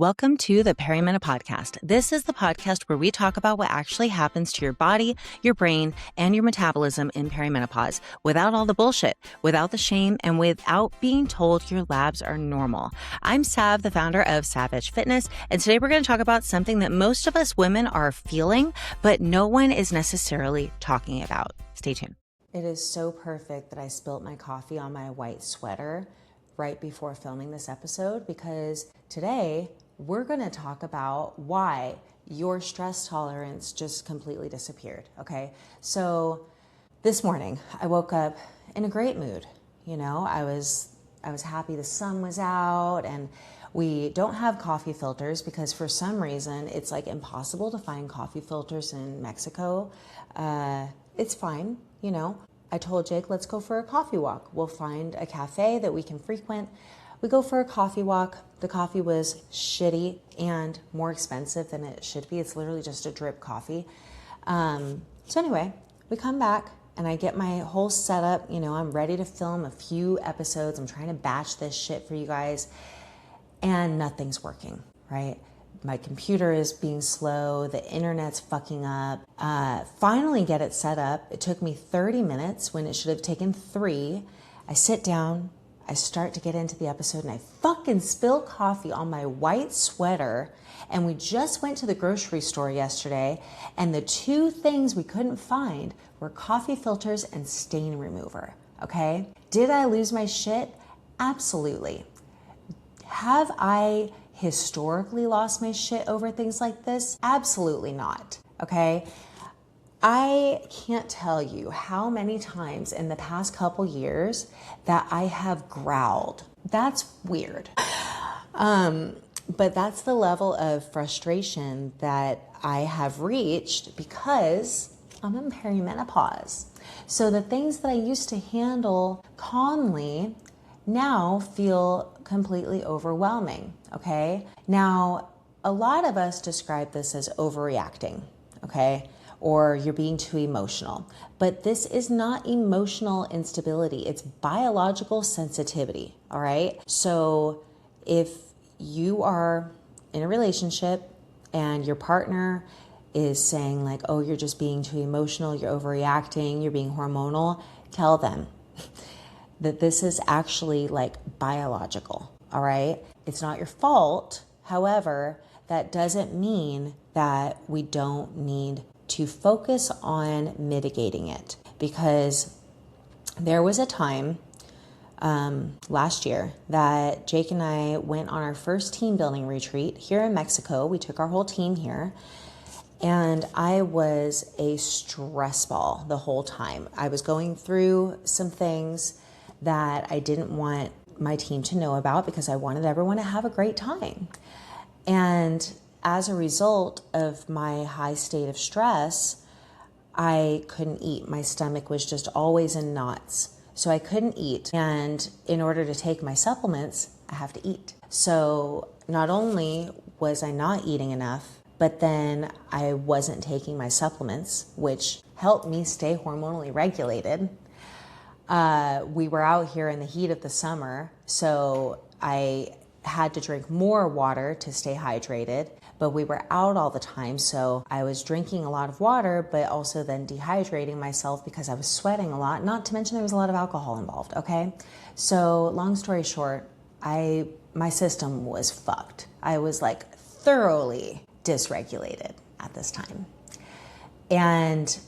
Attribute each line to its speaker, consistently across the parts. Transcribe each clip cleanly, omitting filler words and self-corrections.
Speaker 1: Welcome to the Perimenopause Podcast. This is the podcast where we talk about what actually happens to your body, your brain, and your metabolism in perimenopause without all the bullshit, without the shame, and without being told your labs are normal. I'm Sav, the founder of Savage Fitness, and today we're going to talk about something that most of us women are feeling, but no one is necessarily talking about. Stay tuned. It is so perfect that I spilt my coffee on my white sweater right before filming this episode, because today we're going to talk about why your stress tolerance just completely disappeared. Okay. So this morning I woke up in a great mood. You know, I was happy the sun was out, and we don't have coffee filters because for some reason it's like impossible to find coffee filters in Mexico. It's fine. You know, I told Jake, let's go for a coffee walk. We'll find a cafe that we can frequent. We go for a coffee walk. The coffee was shitty and more expensive than it should be. It's literally just a drip coffee. So anyway, we come back and I get my whole setup. You know, I'm ready to film a few episodes. I'm trying to batch this shit for you guys, and nothing's working, right? My computer is being slow. The internet's fucking up. Finally get it set up. It took me 30 minutes when it should have taken 3. I sit down. I start to get into the episode and I fucking spill coffee on my white sweater. And we just went to the grocery store yesterday, and the 2 things we couldn't find were coffee filters and stain remover. Okay. Did I lose my shit? Absolutely. Have I historically lost my shit over things like this? Absolutely not. Okay. I can't tell you how many times in the past couple years that I have growled. That's weird. But that's the level of frustration that I have reached because I'm in perimenopause. So the things that I used to handle calmly now feel completely overwhelming. Okay. Now, a lot of us describe this as overreacting. Okay. Or you're being too emotional. But this is not emotional instability. It's biological sensitivity, all right? So if you are in a relationship and your partner is saying like, oh, you're just being too emotional, you're overreacting, you're being hormonal, tell them that this is actually like biological, all right? It's not your fault. However, that doesn't mean that we don't need to focus on mitigating it, because there was a time last year that Jake and I went on our first team building retreat here in Mexico. We took our whole team here, and I was a stress ball the whole time. I was going through some things that I didn't want my team to know about because I wanted everyone to have a great time. And as a result of my high state of stress, I couldn't eat. My stomach was just always in knots. So I couldn't eat. And in order to take my supplements, I have to eat. So not only was I not eating enough, but then I wasn't taking my supplements, which helped me stay hormonally regulated. We were out here in the heat of the summer, so I had to drink more water to stay hydrated. But we were out all the time, so I was drinking a lot of water, but also then dehydrating myself because I was sweating a lot, not to mention there was a lot of alcohol involved, okay? So long story short, my system was fucked. I was like thoroughly dysregulated at this time. And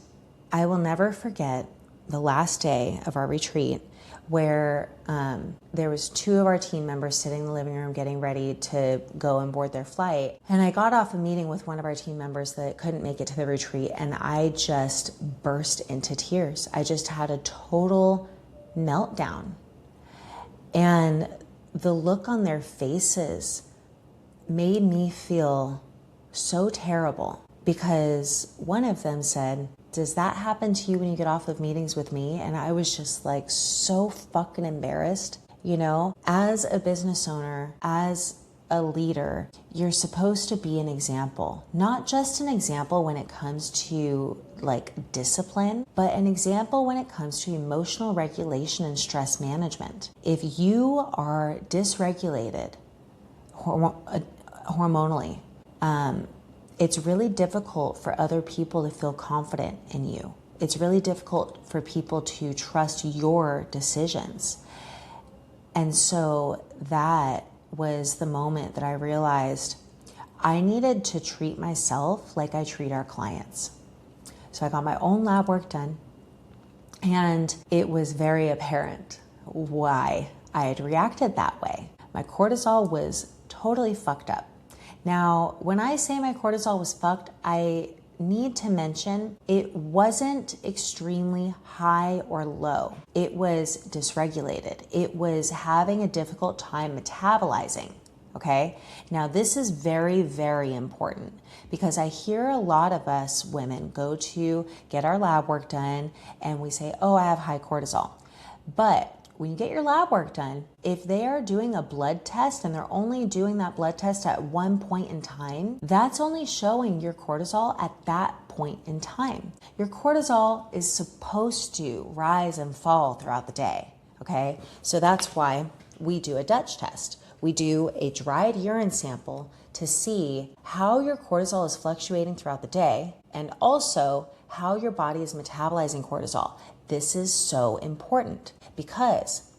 Speaker 1: I will never forget the last day of our retreat where there was 2 of our team members sitting in the living room getting ready to go and board their flight. And I got off a meeting with one of our team members that couldn't make it to the retreat, and I just burst into tears. I just had a total meltdown. And the look on their faces made me feel so terrible, because one of them said, does that happen to you when you get off of meetings with me? And I was just like so fucking embarrassed. You know, as a business owner, as a leader, you're supposed to be an example, not just an example when it comes to like discipline, but an example when it comes to emotional regulation and stress management. If you are dysregulated hormonally. It's really difficult for other people to feel confident in you. It's really difficult for people to trust your decisions. And so that was the moment that I realized I needed to treat myself like I treat our clients. So I got my own lab work done, and it was very apparent why I had reacted that way. My cortisol was totally fucked up. Now, when I say my cortisol was fucked, I need to mention it wasn't extremely high or low. It was dysregulated. It was having a difficult time metabolizing. Okay. Now this is very, very important because I hear a lot of us women go to get our lab work done and we say, oh, I have high cortisol. But when you get your lab work done, if they are doing a blood test and they're only doing that blood test at one point in time, that's only showing your cortisol at that point in time. Your cortisol is supposed to rise and fall throughout the day. Okay. So that's why we do a Dutch test. We do a dried urine sample to see how your cortisol is fluctuating throughout the day and also how your body is metabolizing cortisol. This is so important because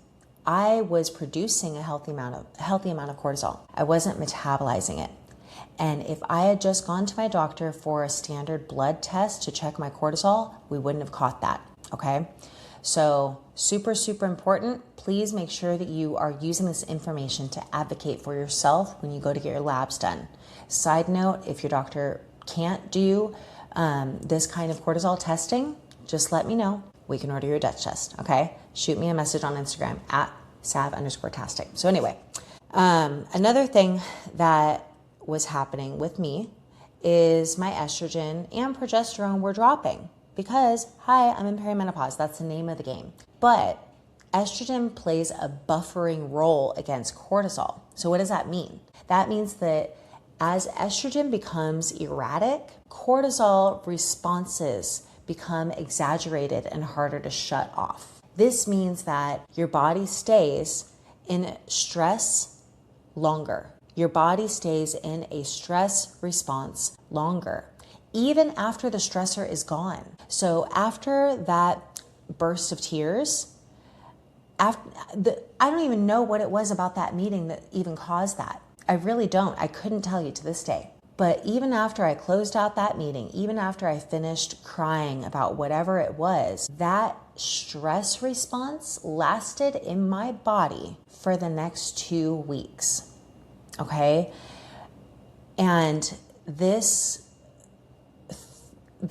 Speaker 1: I was producing a healthy amount of cortisol. I wasn't metabolizing it. And if I had just gone to my doctor for a standard blood test to check my cortisol, we wouldn't have caught that. Okay. So super, super important. Please make sure that you are using this information to advocate for yourself when you go to get your labs done. Side note, if your doctor can't do this kind of cortisol testing, just let me know. We can order your Dutch test, okay? Shoot me a message on Instagram at @sav_tastic. So anyway, another thing that was happening with me is my estrogen and progesterone were dropping. Because, hi, I'm in perimenopause. That's the name of the game. But estrogen plays a buffering role against cortisol. So what does that mean? That means that as estrogen becomes erratic, cortisol responses become exaggerated and harder to shut off. This means that your body stays in stress longer. Your body stays in a stress response longer, even after the stressor is gone. So after that burst of tears, I don't even know what it was about that meeting that even caused that. I really don't. I couldn't tell you to this day. But even after I closed out that meeting, even after I finished crying about whatever it was, that stress response lasted in my body for the next 2 weeks. Okay? And this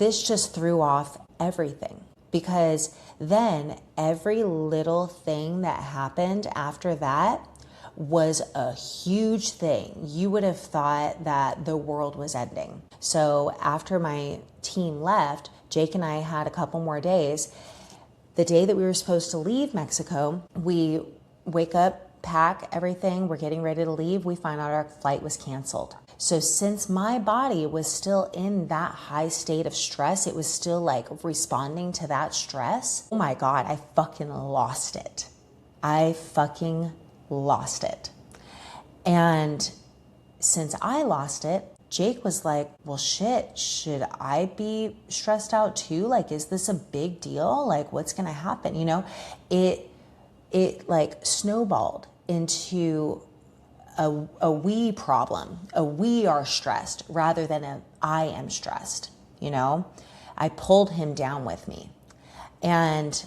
Speaker 1: just threw off everything, because then every little thing that happened after that was a huge thing. You would have thought that the world was ending. So after my team left, Jake and I had a couple more days. The day that we were supposed to leave Mexico, we wake up, pack everything, we're getting ready to leave. We find out our flight was canceled. So since my body was still in that high state of stress, it was still like responding to that stress. Oh my God, I fucking lost it. I fucking lost it. And since I lost it, Jake was like, well, shit, should I be stressed out too? Like, is this a big deal? Like, what's going to happen? You know, it like snowballed into a we problem, a we are stressed rather than a I am stressed. You know, I pulled him down with me. And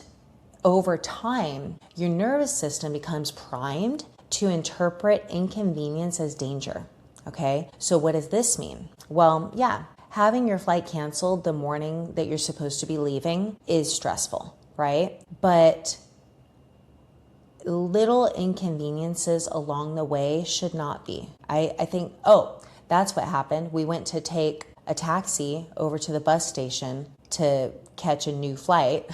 Speaker 1: over time, your nervous system becomes primed to interpret inconvenience as danger. Okay, so what does this mean? Well, yeah, having your flight canceled the morning that you're supposed to be leaving is stressful, right? But little inconveniences along the way should not be. I think, oh, that's what happened. We went to take a taxi over to the bus station to catch a new flight.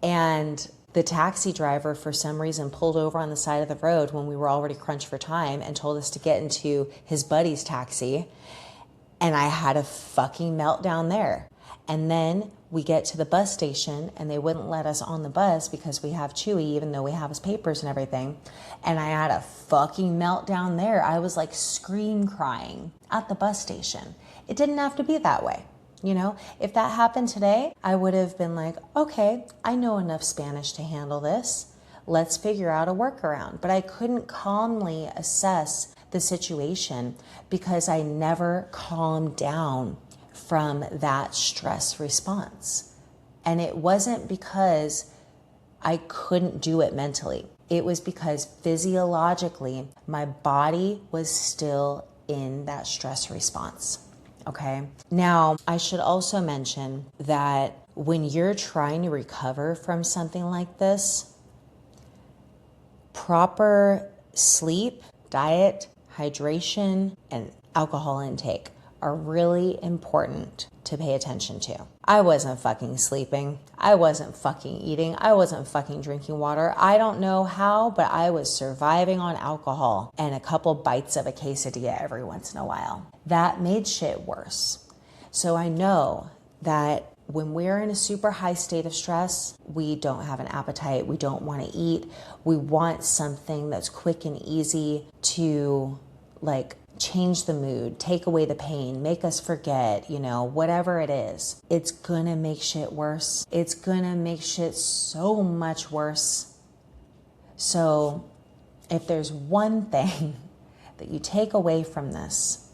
Speaker 1: And the taxi driver, for some reason, pulled over on the side of the road when we were already crunched for time and told us to get into his buddy's taxi. And I had a fucking meltdown there. And then we get to the bus station and they wouldn't let us on the bus because we have Chewy, even though we have his papers and everything. And I had a fucking meltdown there. I was like scream crying at the bus station. It didn't have to be that way. You know, if that happened today, I would have been like, okay, I know enough Spanish to handle this. Let's figure out a workaround. But I couldn't calmly assess the situation because I never calmed down from that stress response. And it wasn't because I couldn't do it mentally. It was because physiologically, my body was still in that stress response. Okay. Now, I should also mention that when you're trying to recover from something like this, proper sleep, diet, hydration, and alcohol intake are really important to pay attention to. I wasn't fucking sleeping. I wasn't fucking eating. I wasn't fucking drinking water. I don't know how, but I was surviving on alcohol and a couple bites of a quesadilla every once in a while. That made shit worse. So I know that when we're in a super high state of stress, we don't have an appetite. We don't want to eat. We want something that's quick and easy to like change the mood, take away the pain, make us forget, you know, whatever it is. It's gonna make shit worse. It's gonna make shit so much worse. So if there's one thing that you take away from this,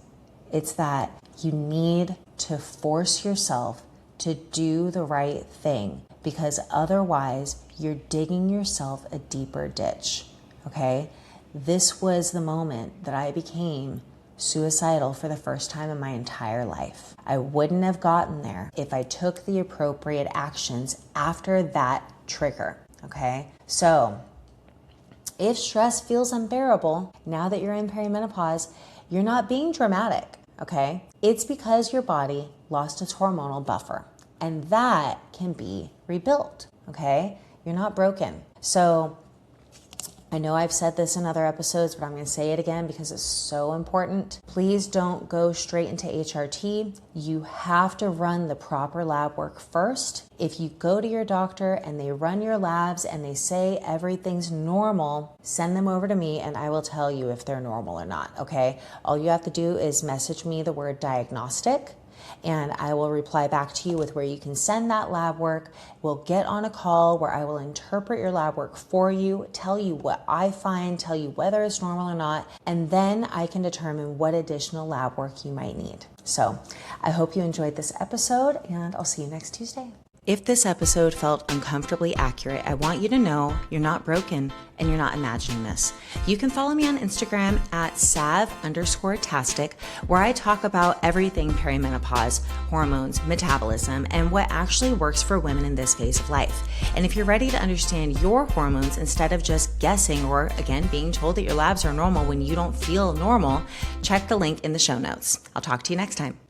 Speaker 1: it's that you need to force yourself to do the right thing, because otherwise you're digging yourself a deeper ditch, okay? This was the moment that I became suicidal for the first time in my entire life. I wouldn't have gotten there if I took the appropriate actions after that trigger, okay? So if stress feels unbearable now that you're in perimenopause, you're not being dramatic, okay? It's because your body lost its hormonal buffer, and that can be rebuilt, okay? You're not broken. So I know I've said this in other episodes, but I'm going to say it again because it's so important. Please don't go straight into HRT. You have to run the proper lab work first. If you go to your doctor and they run your labs and they say everything's normal, send them over to me and I will tell you if they're normal or not, okay? All you have to do is message me the word diagnostic, and I will reply back to you with where you can send that lab work. We'll get on a call where I will interpret your lab work for you, tell you what I find, tell you whether it's normal or not, and then I can determine what additional lab work you might need. So I hope you enjoyed this episode, and I'll see you next Tuesday. If this episode felt uncomfortably accurate, I want you to know you're not broken and you're not imagining this. You can follow me on Instagram at sav_tastic, where I talk about everything perimenopause, hormones, metabolism, and what actually works for women in this phase of life. And if you're ready to understand your hormones instead of just guessing or, again, being told that your labs are normal when you don't feel normal, check the link in the show notes. I'll talk to you next time.